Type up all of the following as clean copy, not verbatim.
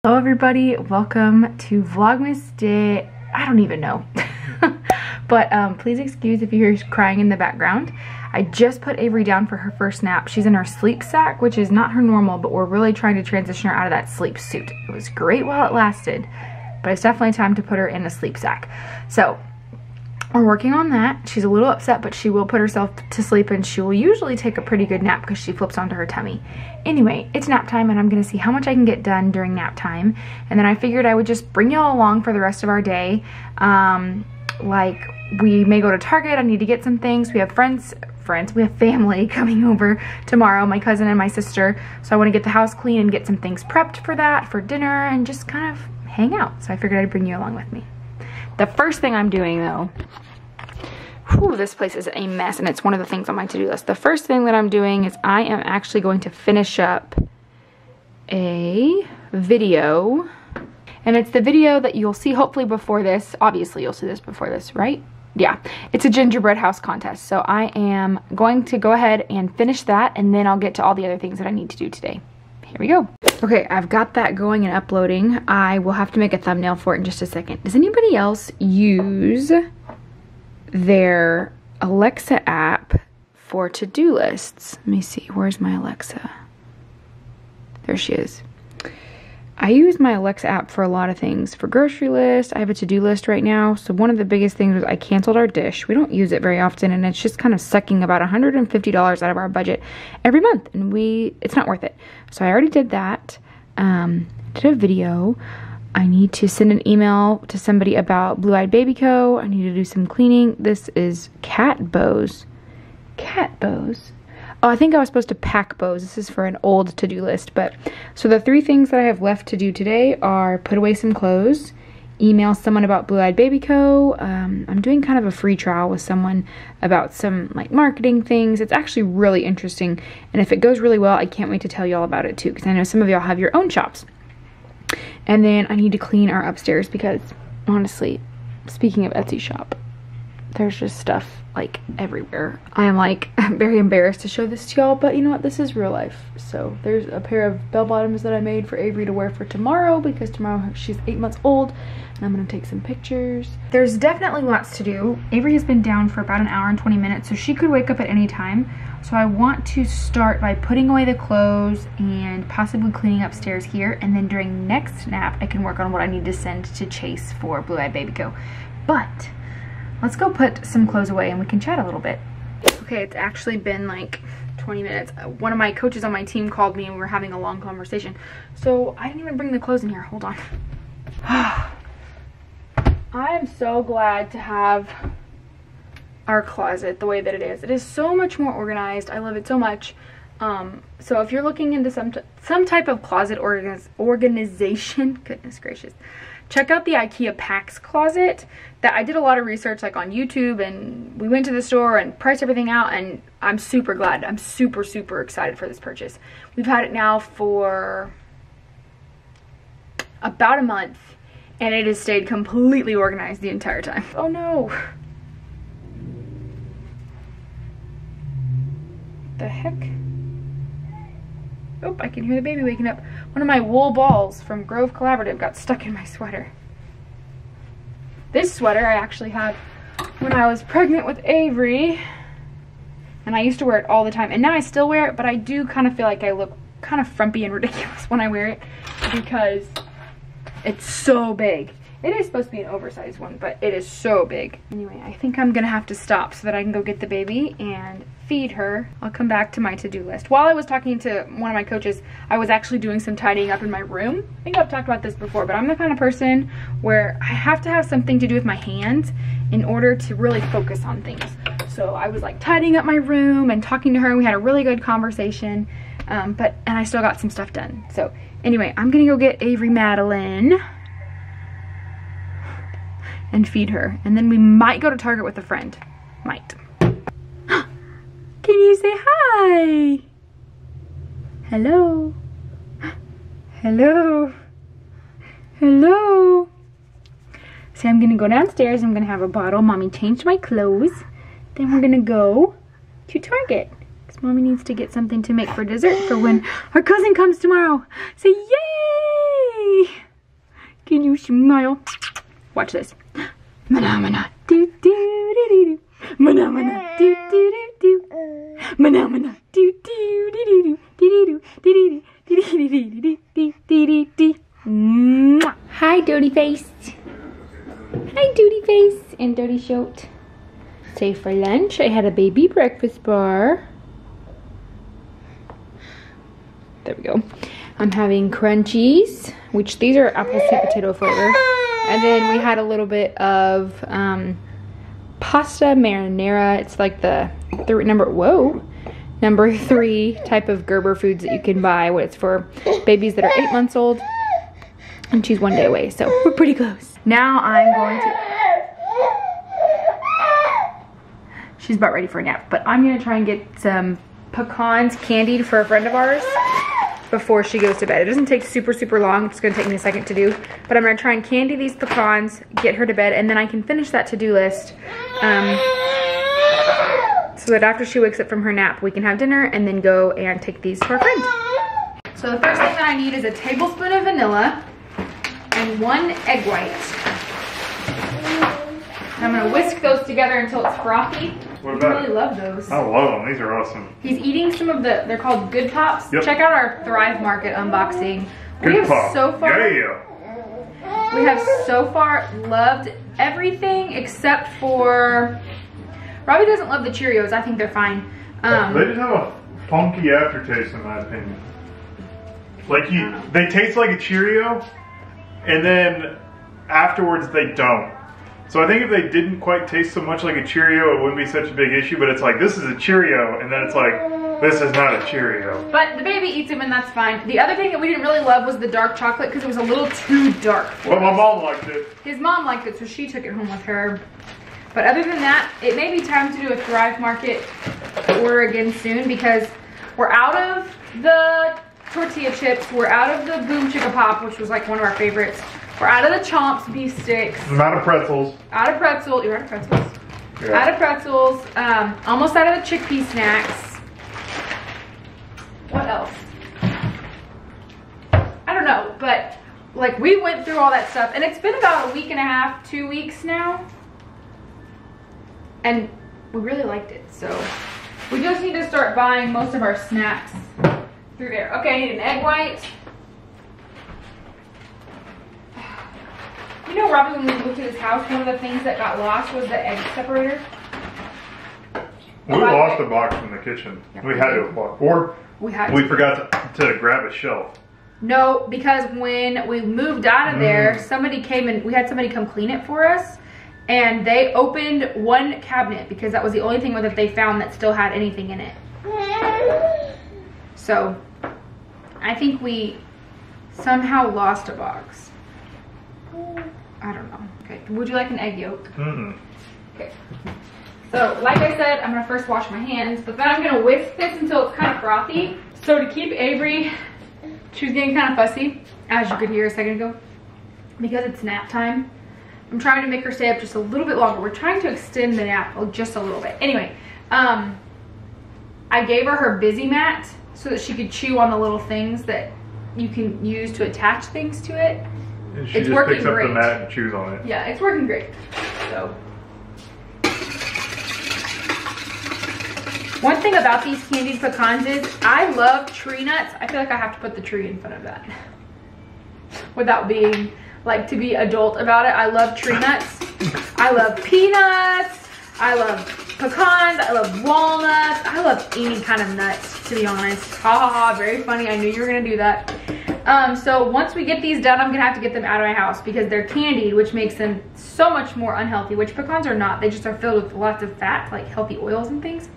Hello everybody, welcome to Vlogmas Day, I don't even know. But please excuse if you hear crying in the background. I just put Avery down for her first nap. She's in her sleep sack, which is not her normal, but we're really trying to transition her out of that sleep suit. It was great while it lasted, but it's definitely time to put her in a sleep sack. So we're working on that. She's a little upset, but she will put herself to sleep, and she will usually take a pretty good nap because she flips onto her tummy. Anyway, it's nap time, and I'm gonna see how much I can get done during nap time. And then I figured I would just bring y'all along for the rest of our day. Like, we may go to Target. I need to get some things. We have we have family coming over tomorrow, my cousin and my sister. So I want to get the house clean and get some things prepped for that, for dinner, and just kind of hang out. So I figured I'd bring you along with me. The first thing I'm doing though, this place is a mess, and it's one of the things on my to-do list. The first thing that I'm doing is I am actually going to finish up a video, and it's the video that you'll see hopefully before this. Obviously you'll see this before this, right? Yeah, it's a gingerbread house contest. So I am going to go ahead and finish that, and then I'll get to all the other things that I need to do today. Here we go. Okay, I've got that going and uploading. I will have to make a thumbnail for it in just a second. Does anybody else use their Alexa app for to-do lists? Let me see, where's my Alexa? There she is. I use my Alexa app for a lot of things. For grocery list, I have a to-do list right now. So one of the biggest things was I canceled our dish. We don't use it very often, and it's just kind of sucking about $150 out of our budget every month, and it's not worth it. So I already did that. Did a video. I need to send an email to somebody about Blue Eyed Baby Co. I need to do some cleaning. This is cat bows. Cat bows? Oh, I think I was supposed to pack bows. This is for an old to-do list. But so the 3 things that I have left to do today are put away some clothes, email someone about Blue Eyed Baby Co. I'm doing kind of a free trial with someone about some like marketing things. It's actually really interesting, and if it goes really well, I can't wait to tell you all about it too, because I know some of y'all have your own shops. And then I need to clean our upstairs because, honestly, speaking of Etsy shop, there's just stuff like everywhere. I am like very embarrassed to show this to y'all, but you know what? This is real life. So there's a pair of bell bottoms that I made for Avery to wear for tomorrow, because tomorrow she's 8 months old, and I'm gonna take some pictures. There's definitely lots to do. Avery has been down for about an hour and 20 minutes, so she could wake up at any time. So I want to start by putting away the clothes and possibly cleaning upstairs here, and then during next nap I can work on what I need to send to Chase for Blue Eyed Baby Co. But let's go put some clothes away and we can chat a little bit. Okay, it's actually been like 20 minutes. One of my coaches on my team called me and we were having a long conversation. So I didn't even bring the clothes in here. Hold on. I am so glad to have our closet the way that it is. It is so much more organized. I love it so much. So if you're looking into some type of closet organization, goodness gracious, check out the IKEA Packs closet. That I did a lot of research like on YouTube, and we went to the store and priced everything out, and I'm super glad. I'm super excited for this purchase. We've had it now for about a month, and it has stayed completely organized the entire time. Oh no. The heck? Oh, I can hear the baby waking up. One of my wool balls from Grove Collaborative got stuck in my sweater. This sweater I actually had when I was pregnant with Avery, and I used to wear it all the time, and now I still wear it, but I do kind of feel like I look kind of frumpy and ridiculous when I wear it because it's so big. It is supposed to be an oversized one, but it is so big. Anyway, I think I'm gonna have to stop so that I can go get the baby and feed her. I'll come back to my to-do list. While I was talking to one of my coaches, I was actually doing some tidying up in my room. I think I've talked about this before, but I'm the kind of person where I have to have something to do with my hands in order to really focus on things. So I was like tidying up my room and talking to her, and we had a really good conversation, and I still got some stuff done. So anyway, I'm gonna go get Avery Madeline and feed her, and then we might go to Target with a friend. Might. Can you say hi? Hello? Hello? Hello? So I'm gonna go downstairs, I'm gonna have a bottle, Mommy changed my clothes, then we're gonna go to Target, because Mommy needs to get something to make for dessert for when our cousin comes tomorrow. Say yay! Can you smile? Watch this. Mana mana do do do do. Mana mana do do do do. Mana mana do do do do do do do. Hi, Dirty Face. Hi, Dirty Face and Dirty Shoat. Say for lunch, I had a baby breakfast bar. There we go. I'm having crunchies, which these are apple sweet potato flavor. And then we had a little bit of pasta marinara. It's like the number 3 type of Gerber foods that you can buy. It's for babies that are 8 months old. And she's 1 day away, so we're pretty close. Now I'm going to... She's about ready for a nap, but I'm gonna try and get some pecans candied for a friend of ours before she goes to bed. It doesn't take super long. It's gonna take me a second to do, but I'm gonna try and candy these pecans, get her to bed, and then I can finish that to-do list so that after she wakes up from her nap, we can have dinner and then go and take these to our friend. So the first thing that I need is a tablespoon of vanilla and 1 egg white. And I'm gonna whisk those together until it's frothy. What about? I really love those. I love them. These are awesome. He's eating some of the, they're called Good Pops. Yep. Check out our Thrive Market unboxing. Good Pop. So far, yeah. we have so far loved everything except for, Robbie doesn't love the Cheerios. I think they're fine. They just have a funky aftertaste in my opinion. Like they taste like a Cheerio, and then afterwards they don't. So I think if they didn't quite taste so much like a Cheerio, it wouldn't be such a big issue, but it's like, this is a Cheerio, and then it's like, this is not a Cheerio. But the baby eats them, and that's fine. The other thing that we didn't really love was the dark chocolate, because it was a little too dark for Well, us. my mom liked it. His mom liked it, so she took it home with her. But other than that, it may be time to do a Thrive Market order again soon, because we're out of the tortilla chips, we're out of the Boom Chicka Pop, which was like one of our favorites. We're out of the Chomps beef sticks. I'm out of pretzels. Out of pretzels. You're out of pretzels. Yeah. Out of pretzels. Almost out of the chickpea snacks. What else? I don't know, but like we went through all that stuff, and it's been about a week and a half, 2 weeks now, and we really liked it. So we just need to start buying most of our snacks through there. Okay, I need an egg white. You know, Robbie, when we moved to this house, one of the things that got lost was the egg separator. We lost a box from the kitchen. Yeah, we had to have bought. Or we forgot to grab a shelf. No, because when we moved out of there, somebody came and we had somebody come clean it for us. And they opened one cabinet because that was the only thing that they found that still had anything in it. So, I think we somehow lost a box. I don't know. Okay, would you like an egg yolk? Okay. So, like I said, I'm gonna first wash my hands, but then I'm gonna whisk this until it's kind of frothy. So to keep Avery, she was getting kind of fussy, as you could hear a second ago, because it's nap time. I'm trying to make her stay up just a little bit longer. We're trying to extend the nap just a little bit. Anyway, I gave her busy mat so that she could chew on the little things that you can use to attach things to it. And she just picks up the mat and chews on it. Yeah, it's working great. So, one thing about these candied pecans is I love tree nuts. I feel like I have to put the tree in front of that without being like to be adult about it. I love tree nuts. I love peanuts. I love pecans. I love walnuts. I love any kind of nuts, to be honest. Ha ha ha, very funny. I knew you were gonna do that. So once we get these done, I'm gonna have to get them out of my house because they're candied, which makes them so much more unhealthy, which pecans are not. They just are filled with lots of fat, like healthy oils and things.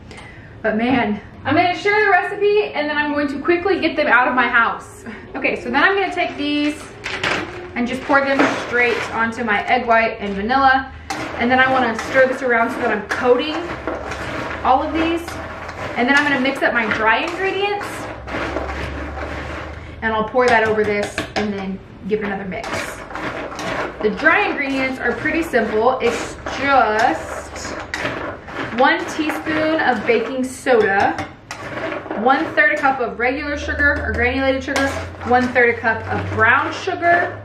But man, I'm gonna share the recipe and then I'm going to quickly get them out of my house. Okay, so then I'm gonna take these and just pour them straight onto my egg white and vanilla. And then I wanna stir this around so that I'm coating all of these. And then I'm gonna mix up my dry ingredients. And I'll pour that over this and then give it another mix. The dry ingredients are pretty simple. It's just 1 teaspoon of baking soda, 1/3 a cup of regular sugar or granulated sugar, 1/3 a cup of brown sugar,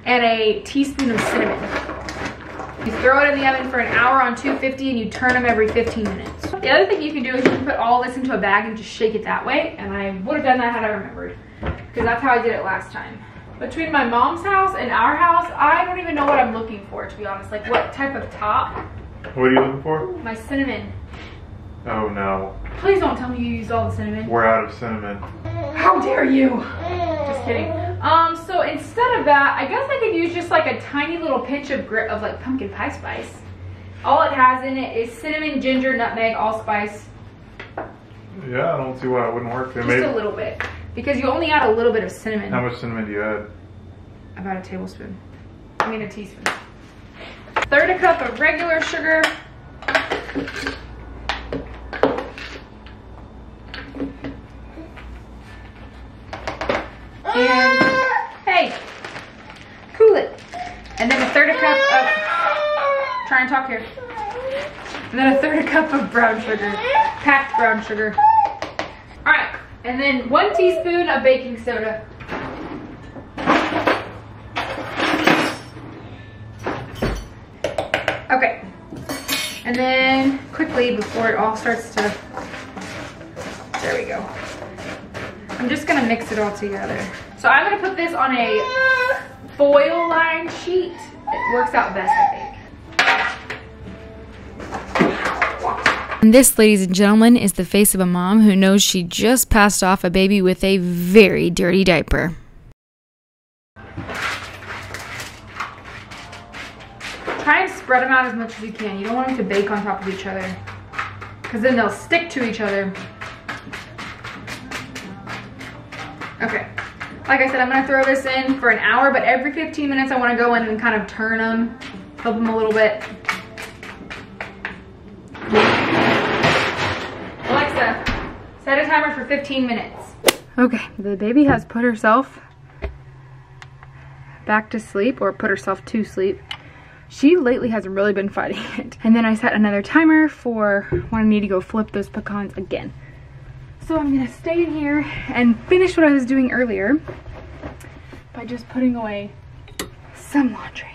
and a teaspoon of cinnamon. You throw it in the oven for an hour on 250 and you turn them every 15 minutes. The other thing you can do is you can put all this into a bag and just shake it that way, and I would have done that had I remembered, because that's how I did it last time. Between my mom's house and our house, I don't even know what I'm looking for, to be honest. Like what type of top? What are you looking for? My cinnamon. Oh no. Please don't tell me you used all the cinnamon. We're out of cinnamon. How dare you? Just kidding. So instead of that, I guess I could use just like a tiny little pinch of like pumpkin pie spice. All it has in it is cinnamon, ginger, nutmeg, allspice. Yeah, I don't see why it wouldn't work. Just a little bit. Because you only add a little bit of cinnamon. How much cinnamon do you add? About a tablespoon. I mean a teaspoon. 1/3 cup of regular sugar. And, hey, cool it. And then 1/3 cup of, try and talk here. And then 1/3 cup of brown sugar, packed brown sugar. All right, and then 1 teaspoon of baking soda. Okay, and then quickly before it all starts to, there we go. I'm just gonna mix it all together. So I'm gonna put this on a foil lined sheet. It works out best, I think. And this, ladies and gentlemen, is the face of a mom who knows she just passed off a baby with a very dirty diaper. Try and spread them out as much as you can. You don't want them to bake on top of each other, because then they'll stick to each other. Okay, like I said, I'm gonna throw this in for an hour, but every 15 minutes I wanna go in and kind of turn them, help them a little bit. Alexa, set a timer for 15 minutes. Okay, the baby has put herself back to sleep, or put herself to sleep. She lately has really been fighting it. And then I set another timer for when I need to go flip those pecans again. So I'm gonna stay in here and finish what I was doing earlier by just putting away some laundry.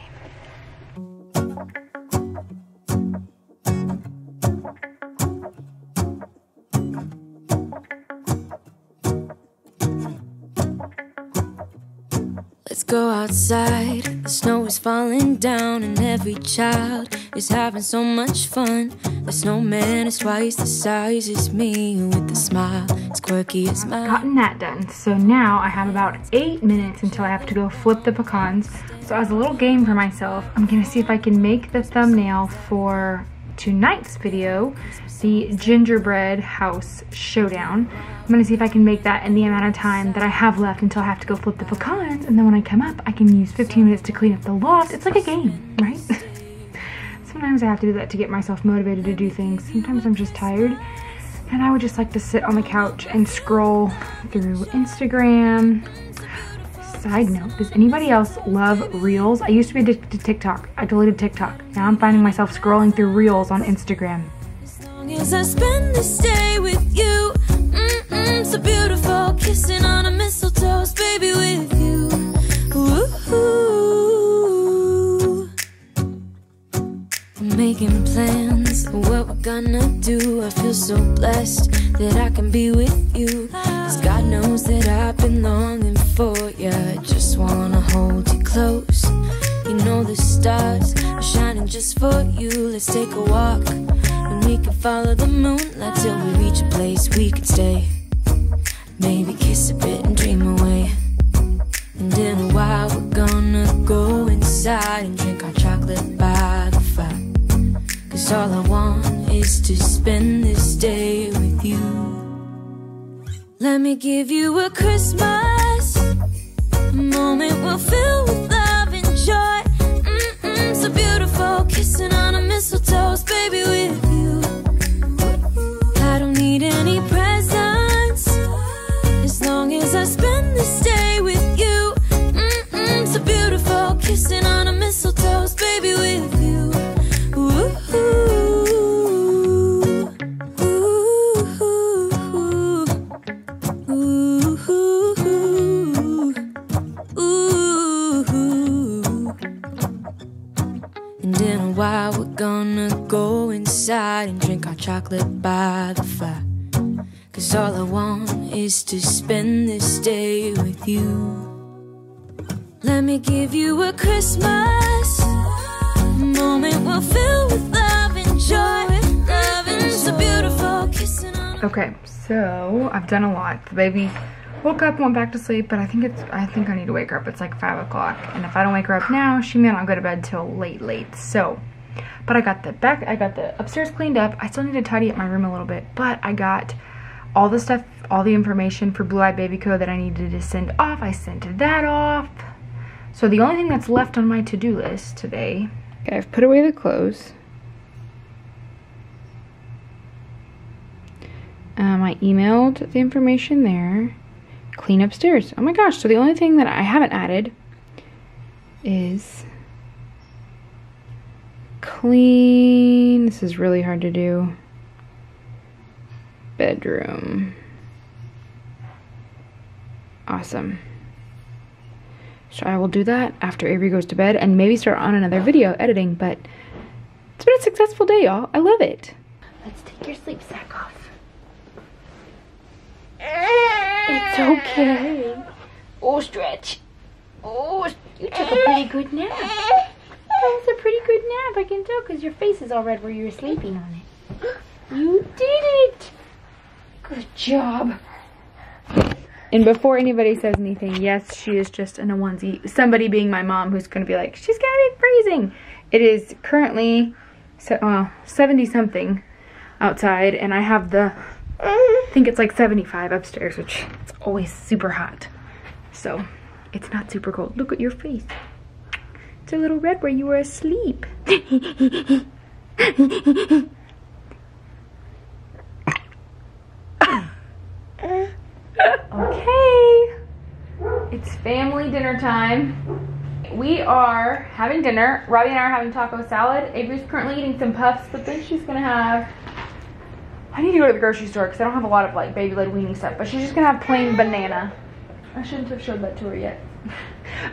Let's go outside, the snow is falling down and every child is having so much fun. The snowman is twice the size as me with a smile as quirky as mine. Gotten that done. So now I have about 8 minutes until I have to go flip the pecans. So as a little game for myself, I'm gonna see if I can make the thumbnail for tonight's video, the gingerbread house showdown. I'm gonna see if I can make that in the amount of time that I have left until I have to go flip the pecans, and then when I come up I can use 15 minutes to clean up the loft. It's like a game, right? Sometimes I have to do that to get myself motivated to do things. Sometimes I'm just tired and I would just like to sit on the couch and scroll through Instagram. Side note, does anybody else love Reels? I used to be addicted to TikTok. I deleted TikTok. Now I'm finding myself scrolling through Reels on Instagram. As long as I spend this day with you, so beautiful, kissing on a mistletoe, baby, with you. Ooh. I'm making plans of what we're gonna do. I feel so blessed that I can be with you, 'cause God knows that I've been longing for you. I just wanna hold you close. You know the stars are shining just for you. Let's take a walk and we can follow the moonlight till we reach a place we can stay. Maybe kiss a bit and dream away. And in a while we're gonna go inside and drink our chocolate by the fire. 'Cause all I want is to spend this day with you. Let me give you a Christmas, a moment we'll fill with love and joy. So beautiful, kissing on a mistletoe, baby, with you. I don't need any presents, as long as I spend this day with you. So beautiful, kissing on a mistletoe, baby, with you. Ooh, ooh, ooh, ooh, ooh. And in a while we're gonna go inside and drink our chocolate by the fire. 'Cause all I want is to spend this day with you. Let me give you a Christmas moment we'll fill with love and joy. Loving so beautiful, kissing on. Okay, so I've done a lot. The baby woke up and went back to sleep, but I think I need to wake her up. It's like 5 o'clock, and if I don't wake her up now, she may not go to bed till late. So, but I got the upstairs cleaned up. I still need to tidy up my room a little bit, but I got all the stuff, all the information for Blue Eye Baby Co that I needed to send off. I sent that off. So the only thing that's left on my to-do list today. Okay, I've put away the clothes. I emailed the information there. Clean upstairs. Oh my gosh, so the only thing that I haven't added is clean. This is really hard to do. Bedroom. Awesome. So I will do that after Avery goes to bed and maybe start on another video editing, but it's been a successful day, y'all. I love it. Let's take your sleep sack off. It's okay. Oh, stretch. Oh, you took a pretty good nap. That was a pretty good nap, I can tell, because your face is all red where you were sleeping on it. You did it. Good job. And before anybody says anything, yes, she is just in a onesie. Somebody being my mom who's going to be like, she's going to be freezing. It is currently 70 something outside, and I have I think it's like 75 upstairs, which it's always super hot. So it's not super cold. Look at your face. It's a little red where you were asleep. Okay, it's family dinner time. We are having dinner. Robbie and I are having taco salad. Avery's currently eating some puffs, but then she's gonna have, I need to go to the grocery store because I don't have a lot of like baby led weaning stuff, but she's just gonna have plain banana. I shouldn't have showed that to her yet.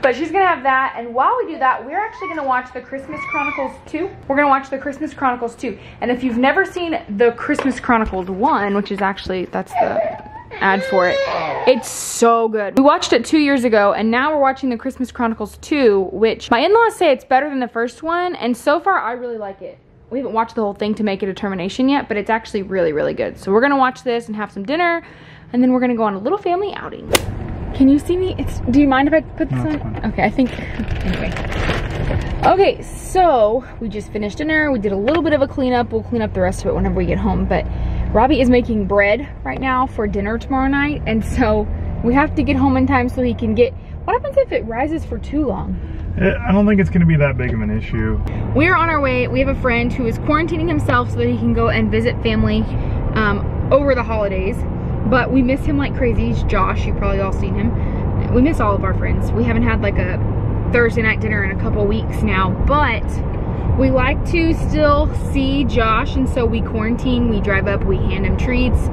But she's gonna have that, and while we do that, we're actually gonna watch the Christmas Chronicles 2. We're gonna watch the Christmas Chronicles 2. And if you've never seen the Christmas Chronicles 1, which is actually, that's the ad for it, it's so good. We watched it 2 years ago, and now we're watching the Christmas Chronicles 2, which my in-laws say it's better than the first one, and so far I really like it. We haven't watched the whole thing to make a determination yet, but it's actually really, really good. So we're gonna watch this and have some dinner, and then we're gonna go on a little family outing. Can you see me? Do you mind if I put this on? Okay, I think, anyway. Okay, so we just finished dinner. We did a little bit of a cleanup. We'll clean up the rest of it whenever we get home, but Robbie is making bread right now for dinner tomorrow night, and so we have to get home in time so he can get, what happens if it rises for too long? I don't think it's going to be that big of an issue. We're on our way. We have a friend who is quarantining himself so that he can go and visit family over the holidays, but we miss him like crazy. He's Josh. You've probably all seen him. We miss all of our friends. We haven't had like a Thursday night dinner in a couple weeks now, but we like to still see Josh, and so we quarantine, we drive up, we hand him treats,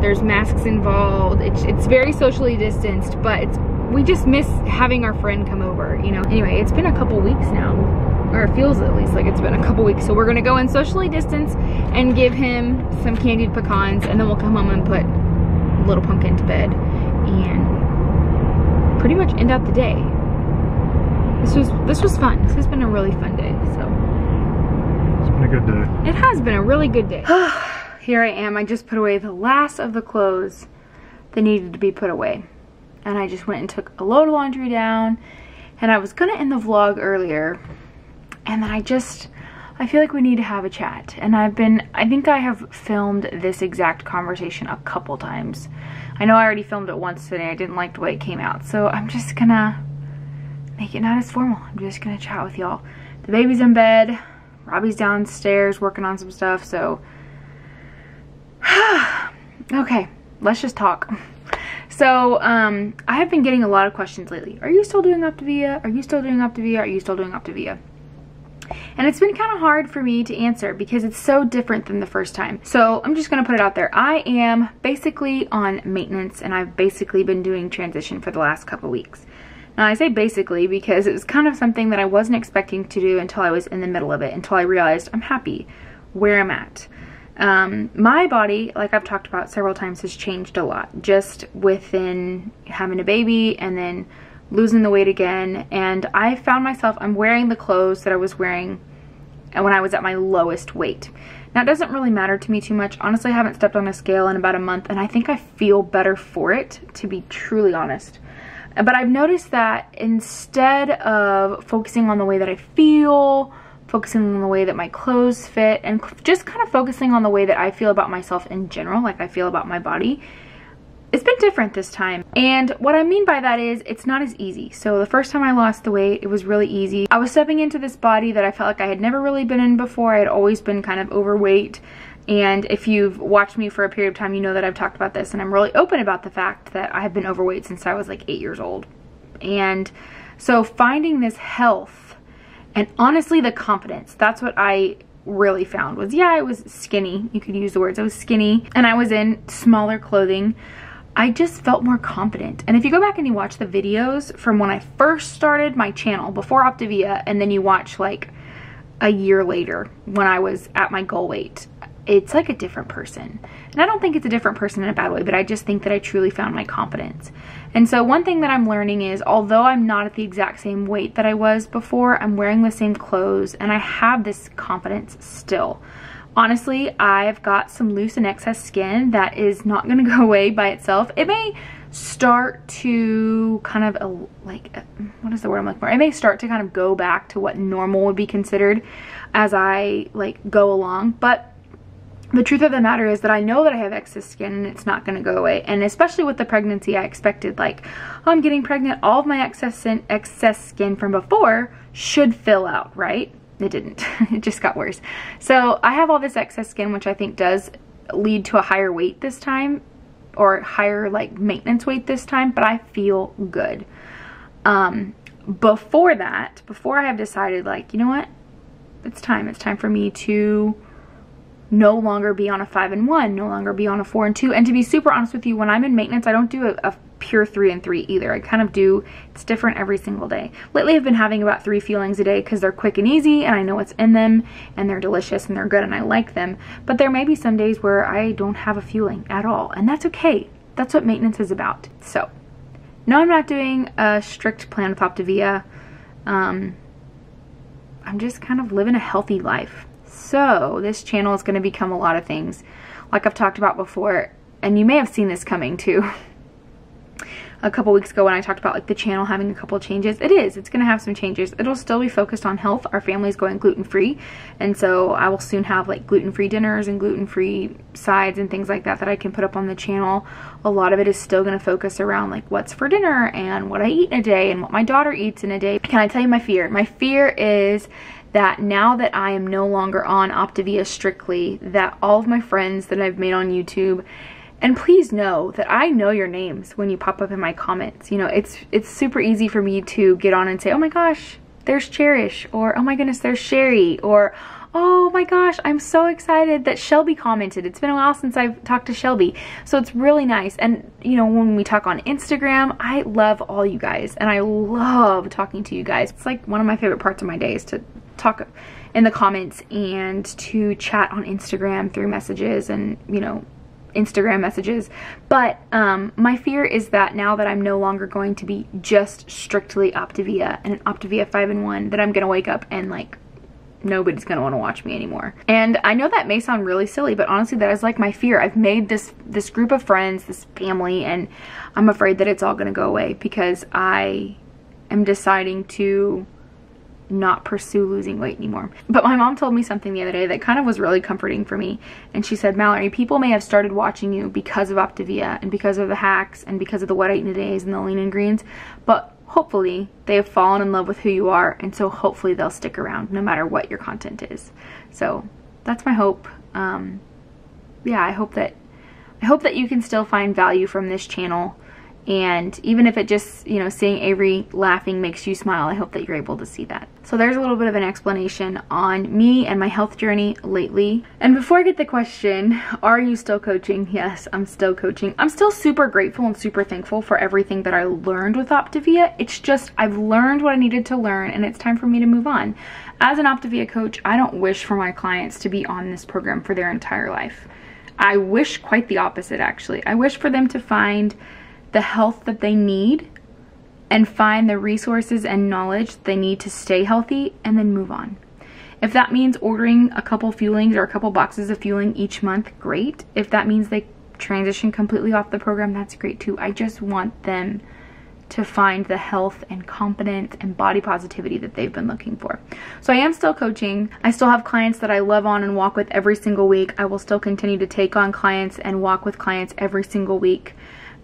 there's masks involved, it's very socially distanced, but we just miss having our friend come over, you know. Anyway, it's been a couple weeks now, or it feels at least like it's been a couple weeks, so we're gonna go and socially distance and give him some candied pecans, and then we'll come home and put little pumpkin to bed and pretty much end out the day. This was fun. This has been a really fun day, so. It's been a good day. It has been a really good day. Here I am. I just put away the last of the clothes that needed to be put away. And I just went and took a load of laundry down. And I was gonna end the vlog earlier. And then I feel like we need to have a chat. And I think I have filmed this exact conversation a couple times. I know I already filmed it once today. I didn't like the way it came out. So I'm just gonna make it not as formal. I'm just gonna chat with y'all. The baby's in bed. Robbie's downstairs working on some stuff, so. Okay, let's just talk. So, I have been getting a lot of questions lately. Are you still doing Optavia? Are you still doing Optavia? Are you still doing Optavia? And it's been kind of hard for me to answer because it's so different than the first time. So I'm just gonna put it out there. I am basically on maintenance, and I've basically been doing transition for the last couple weeks. Now I say basically because it was kind of something that I wasn't expecting to do until I was in the middle of it, until I realized I'm happy where I'm at. My body, like I've talked about several times, has changed a lot just within having a baby and then losing the weight again. And I found myself, I'm wearing the clothes that I was wearing when I was at my lowest weight. Now it doesn't really matter to me too much. Honestly, I haven't stepped on a scale in about a month and I think I feel better for it, to be truly honest. But I've noticed that instead of focusing on the way that I feel, focusing on the way that my clothes fit, and just kind of focusing on the way that I feel about myself in general, like I feel about my body, it's been different this time. And what I mean by that is it's not as easy. So the first time I lost the weight, it was really easy. I was stepping into this body that I felt like I had never really been in before. I had always been kind of overweight. And if you've watched me for a period of time, you know that I've talked about this, and I'm really open about the fact that I have been overweight since I was like 8 years old. And so finding this health and honestly the confidence, that's what I really found was, yeah, I was skinny. You could use the words. I was skinny and I was in smaller clothing. I just felt more confident. And if you go back and you watch the videos from when I first started my channel before Optavia, and then you watch like a year later when I was at my goal weight, it's like a different person. And I don't think it's a different person in a bad way, but I just think that I truly found my confidence. And so one thing that I'm learning is, although I'm not at the exact same weight that I was before, I'm wearing the same clothes and I have this confidence still. Honestly, I've got some loose and excess skin that is not going to go away by itself. It may start to kind of, what is the word I'm looking for? It may start to kind of go back to what normal would be considered as I like go along. But the truth of the matter is that I know that I have excess skin and it's not going to go away. And especially with the pregnancy, I expected like, oh, I'm getting pregnant. All of my excess skin from before should fill out, right? It didn't. It just got worse. So I have all this excess skin, which I think does lead to a higher weight this time, or higher like maintenance weight this time, but I feel good. Before that, before I have decided like, you know what, it's time for me to no longer be on a 5 and 1, no longer be on a 4 and 2. And to be super honest with you, when I'm in maintenance, I don't do a pure 3 and 3 either. I kind of do, it's different every single day. Lately I've been having about 3 feelings a day because they're quick and easy and I know what's in them and they're delicious and they're good and I like them. But there may be some days where I don't have a feeling at all, and that's okay. That's what maintenance is about. So no, I'm not doing a strict plan with Optavia. I'm just kind of living a healthy life. So this channel is going to become a lot of things like I've talked about before, and you may have seen this coming too. A couple weeks ago when I talked about like the channel having a couple of changes, it's going to have some changes. It'll still be focused on health. Our family's going gluten-free, and so I will soon have like gluten-free dinners and gluten-free sides and things like that I can put up on the channel. A lot of it is still going to focus around like what's for dinner and what I eat in a day and what my daughter eats in a day. Can I tell you my fear? My fear is that now that I am no longer on Optavia strictly, that all of my friends that I've made on YouTube, and please know that I know your names when you pop up in my comments. You know, it's super easy for me to get on and say, oh my gosh, there's Cherish, or oh my goodness, there's Sherry, or oh my gosh, I'm so excited that Shelby commented. It's been a while since I've talked to Shelby. So it's really nice. And you know, when we talk on Instagram, I love all you guys and I love talking to you guys. It's like one of my favorite parts of my day is to talk in the comments and to chat on Instagram through messages and, you know, Instagram messages. But my fear is that now that I'm no longer going to be just strictly Optavia and an Optavia 5 and 1, that I'm gonna wake up and like nobody's gonna want to watch me anymore. And I know that may sound really silly, but honestly that is like my fear. I've made this group of friends, this family, and I'm afraid that it's all gonna go away because I am deciding to not pursue losing weight anymore. But my mom told me something the other day that kind of was really comforting for me. And she said, Mallory, people may have started watching you because of Optavia and because of the hacks and because of the what I eat in a days and the lean and greens, but hopefully they have fallen in love with who you are, and so hopefully they'll stick around no matter what your content is. So that's my hope. Yeah, I hope that you can still find value from this channel And even if it just, you know, seeing Avery laughing makes you smile, I hope that you're able to see that. So there's a little bit of an explanation on me and my health journey lately. And before I get the question, are you still coaching? Yes, I'm still coaching. I'm still super grateful and super thankful for everything that I learned with Optavia. It's just, I've learned what I needed to learn, and it's time for me to move on. As an Optavia coach, I don't wish for my clients to be on this program for their entire life. I wish quite the opposite, actually. I wish for them to find the health that they need and find the resources and knowledge they need to stay healthy, and then move on. If that means ordering a couple fuelings or a couple boxes of fueling each month, great. If that means they transition completely off the program, that's great too. I just want them to find the health and confidence and body positivity that they've been looking for. So I am still coaching. I still have clients that I love on and walk with every single week. I will still continue to take on clients and walk with clients every single week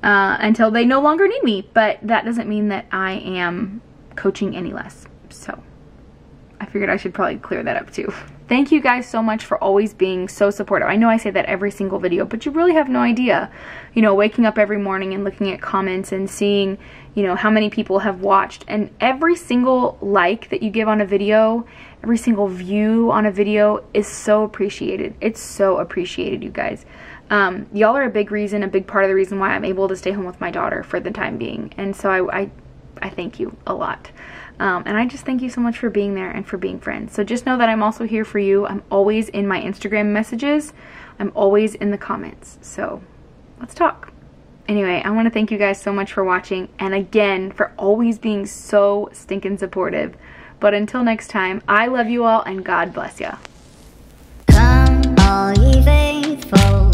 until they no longer need me. But that doesn't mean that I am coaching any less. So I figured I should probably clear that up too. Thank you guys so much for always being so supportive. I know I say that every single video, but you really have no idea. You know, waking up every morning and looking at comments and seeing, you know, how many people have watched. And every single like that you give on a video, every single view on a video is so appreciated. It's so appreciated, you guys. Y'all are a big reason, a big part of the reason why I'm able to stay home with my daughter for the time being. And so I thank you a lot. And I just thank you so much for being there and for being friends. So just know that I'm also here for you. I'm always in my Instagram messages. I'm always in the comments. So let's talk. Anyway, I want to thank you guys so much for watching. And again, for always being so stinking supportive. But until next time, I love you all and God bless ya. Come all ye faithful.